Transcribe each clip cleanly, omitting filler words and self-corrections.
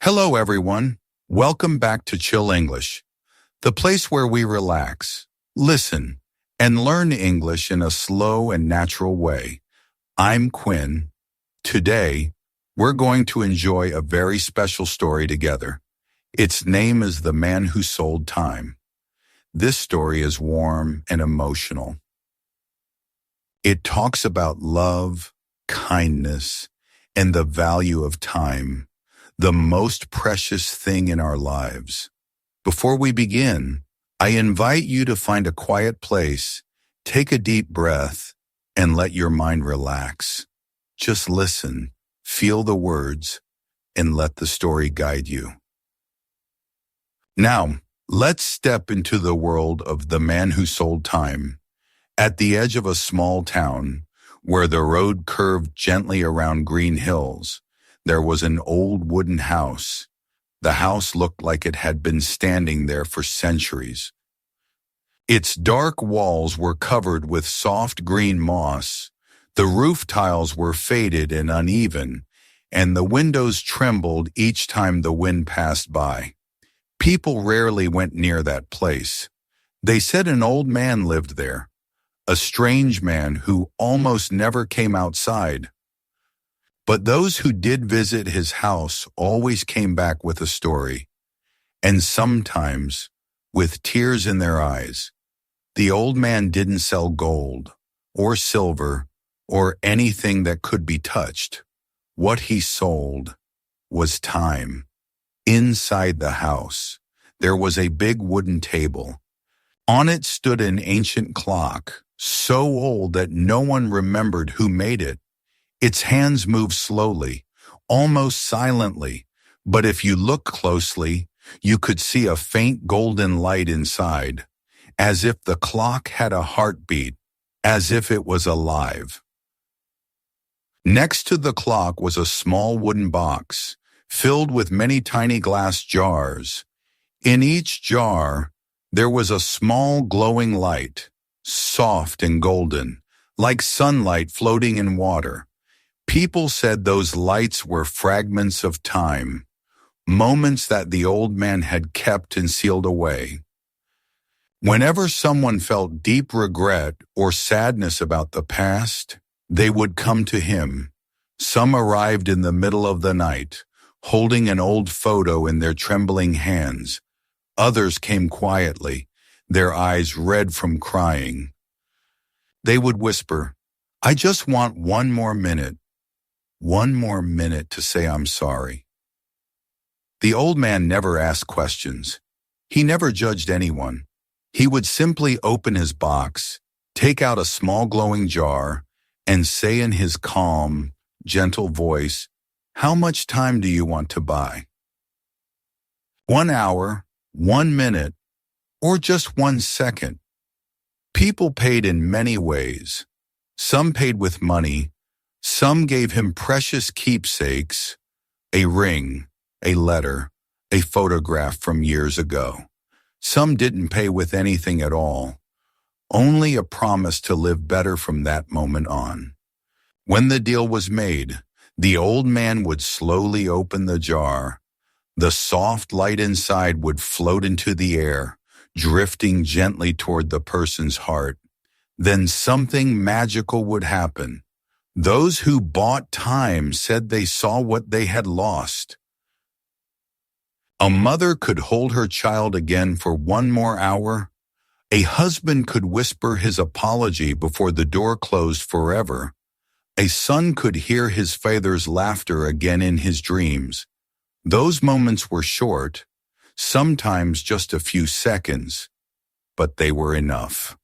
Hello, everyone. Welcome back to Chill English, the place where we relax, listen, and learn English in a slow and natural way. I'm Quinn. Today, we're going to enjoy a very special story together. Its name is The Man Who Sold Time. This story is warm and emotional. It talks about love, kindness, and the value of time, the most precious thing in our lives. Before we begin, I invite you to find a quiet place, take a deep breath, and let your mind relax. Just listen, feel the words, and let the story guide you. Now, let's step into the world of The Man Who Sold Time. At the edge of a small town, where the road curved gently around green hills, there was an old wooden house. The house looked like it had been standing there for centuries. Its dark walls were covered with soft green moss, the roof tiles were faded and uneven, and the windows trembled each time the wind passed by. People rarely went near that place. They said an old man lived there, a strange man who almost never came outside. But those who did visit his house always came back with a story, and sometimes with tears in their eyes. The old man didn't sell gold or silver or anything that could be touched. What he sold was time. Inside the house, there was a big wooden table. On it stood an ancient clock, so old that no one remembered who made it. Its hands moved slowly, almost silently, but if you looked closely, you could see a faint golden light inside, as if the clock had a heartbeat, as if it was alive. Next to the clock was a small wooden box, filled with many tiny glass jars. In each jar, there was a small glowing light, soft and golden, like sunlight floating in water. People said those lights were fragments of time, moments that the old man had kept and sealed away. Whenever someone felt deep regret or sadness about the past, they would come to him. Some arrived in the middle of the night, holding an old photo in their trembling hands. Others came quietly, their eyes red from crying. They would whisper, "I just want one more minute to say I'm sorry." The old man never asked questions. He never judged anyone. He would simply open his box, take out a small glowing jar, and say in his calm, gentle voice, "How much time do you want to buy? 1 hour, 1 minute, or just 1 second?" People paid in many ways. Some paid with money. Some gave him precious keepsakes, a ring, a letter, a photograph from years ago. Some didn't pay with anything at all, only a promise to live better from that moment on. When the deal was made, the old man would slowly open the jar. The soft light inside would float into the air, drifting gently toward the person's heart. Then something magical would happen. Those who bought time said they saw what they had lost. A mother could hold her child again for 1 more hour. A husband could whisper his apology before the door closed forever. A son could hear his father's laughter again in his dreams. Those moments were short, sometimes just a few seconds, but they were enough.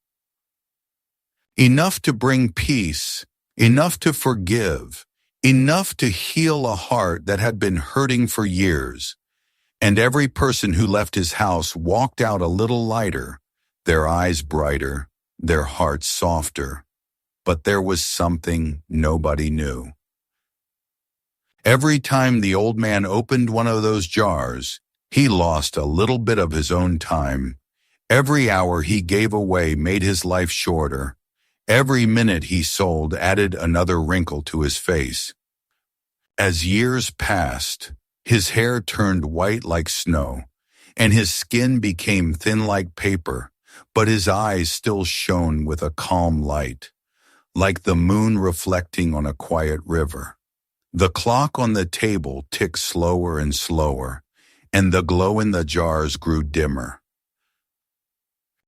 Enough to bring peace, enough to forgive, enough to heal a heart that had been hurting for years. And every person who left his house walked out a little lighter, their eyes brighter, their hearts softer. But there was something nobody knew. Every time the old man opened one of those jars, he lost a little bit of his own time. Every hour he gave away made his life shorter. Every minute he sold added another wrinkle to his face. As years passed, His hair turned white like snow, and his skin became thin like paper, but his eyes still shone with a calm light, like the moon reflecting on a quiet river. The clock on the table ticked slower and slower, and the glow in the jars grew dimmer.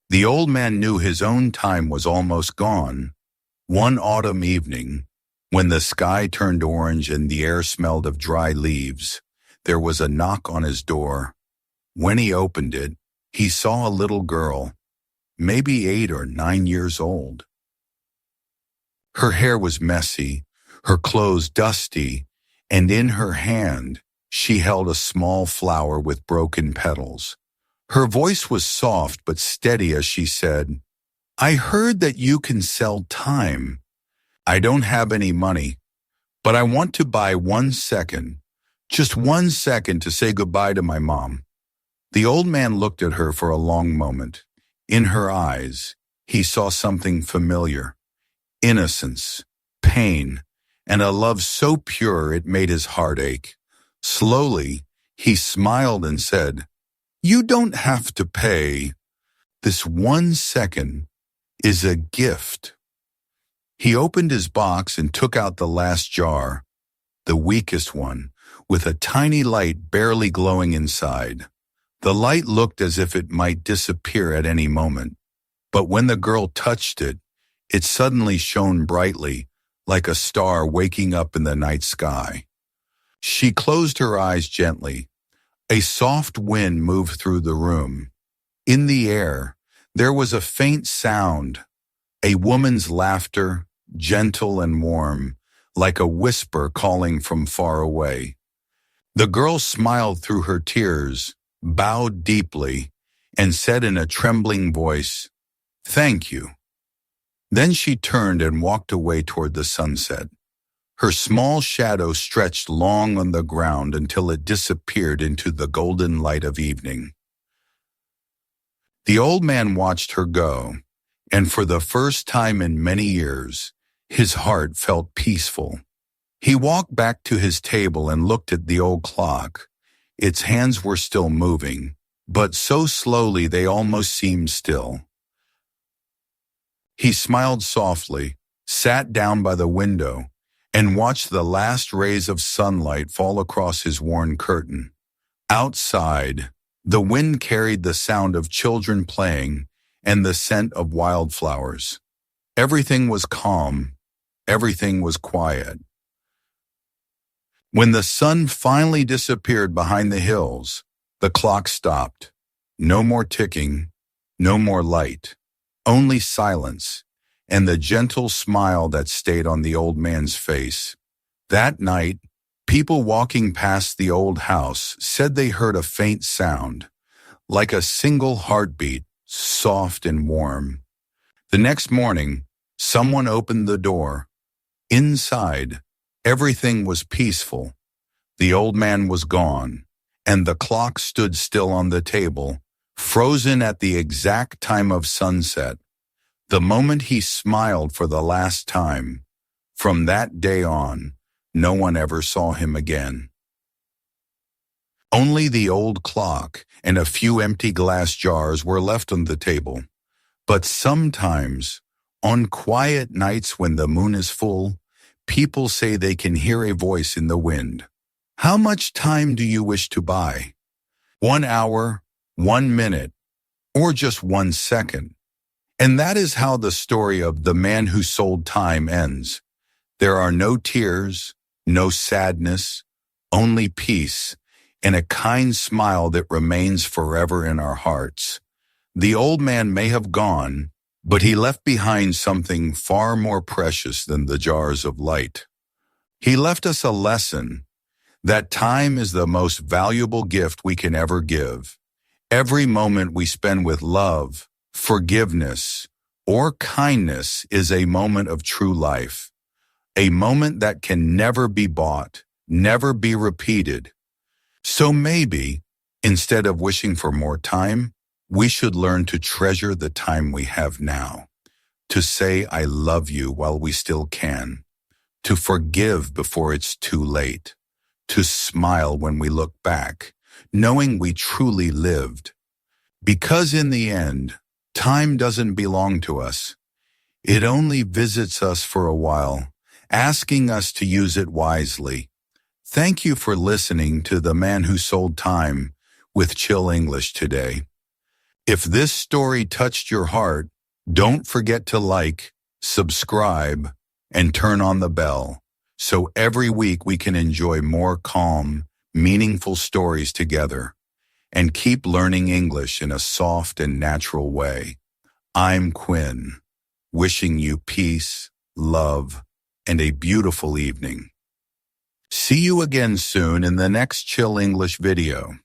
The old man knew his own time was almost gone. One autumn evening, when the sky turned orange and the air smelled of dry leaves, there was a knock on his door. When he opened it, he saw a little girl, maybe 8 or 9 years old. Her hair was messy, her clothes dusty, and in her hand she held a small flower with broken petals. Her voice was soft but steady as she said, "I heard that you can sell time. I don't have any money, but I want to buy 1 second, just 1 second to say goodbye to my mom." The old man looked at her for a long moment. In her eyes, he saw something familiar: innocence, pain, and a love so pure it made his heart ache. Slowly, he smiled and said, "You don't have to pay. This 1 second is a gift." He opened his box and took out the last jar, the weakest one, with a tiny light barely glowing inside. The light looked as if it might disappear at any moment, but when the girl touched it, it suddenly shone brightly, like a star waking up in the night sky. She closed her eyes gently. A soft wind moved through the room. In the air, there was a faint sound, a woman's laughter, gentle and warm, like a whisper calling from far away. The girl smiled through her tears, bowed deeply, and said in a trembling voice, "Thank you." Then she turned and walked away toward the sunset. Her small shadow stretched long on the ground until it disappeared into the golden light of evening. The old man watched her go, and for the first time in many years, his heart felt peaceful. He walked back to his table and looked at the old clock. Its hands were still moving, but so slowly they almost seemed still. He smiled softly, sat down by the window, and watched the last rays of sunlight fall across his worn curtain. Outside, the wind carried the sound of children playing and the scent of wildflowers. Everything was calm, everything was quiet. When the sun finally disappeared behind the hills, the clock stopped. No more ticking, no more light, only silence, and the gentle smile that stayed on the old man's face. That night, people walking past the old house said they heard a faint sound, like a single heartbeat, soft and warm. The next morning, someone opened the door. Inside, everything was peaceful. The old man was gone, and the clock stood still on the table, frozen at the exact time of sunset, the moment he smiled for the last time. From that day on, no one ever saw him again. Only the old clock and a few empty glass jars were left on the table. But sometimes, on quiet nights when the moon is full, people say they can hear a voice in the wind. "How much time do you wish to buy? 1 hour, 1 minute, or just 1 second?" And that is how the story of the man who sold time ends. There are no tears, no sadness, only peace, and a kind smile that remains forever in our hearts. The old man may have gone, but he left behind something far more precious than the jars of light. He left us a lesson that time is the most valuable gift we can ever give. Every moment we spend with love, forgiveness, or kindness is a moment of true life, a moment that can never be bought, never be repeated. So maybe, instead of wishing for more time, we should learn to treasure the time we have now, to say "I love you" while we still can, to forgive before it's too late, to smile when we look back, knowing we truly lived. Because in the end, time doesn't belong to us. It only visits us for a while, asking us to use it wisely. Thank you for listening to The Man Who Sold Time with Chill English today. If this story touched your heart, don't forget to like, subscribe, and turn on the bell so every week we can enjoy more calm, meaningful stories together and keep learning English in a soft and natural way. I'm Quinn, wishing you peace, love, and a beautiful evening. See you again soon in the next Chill English video.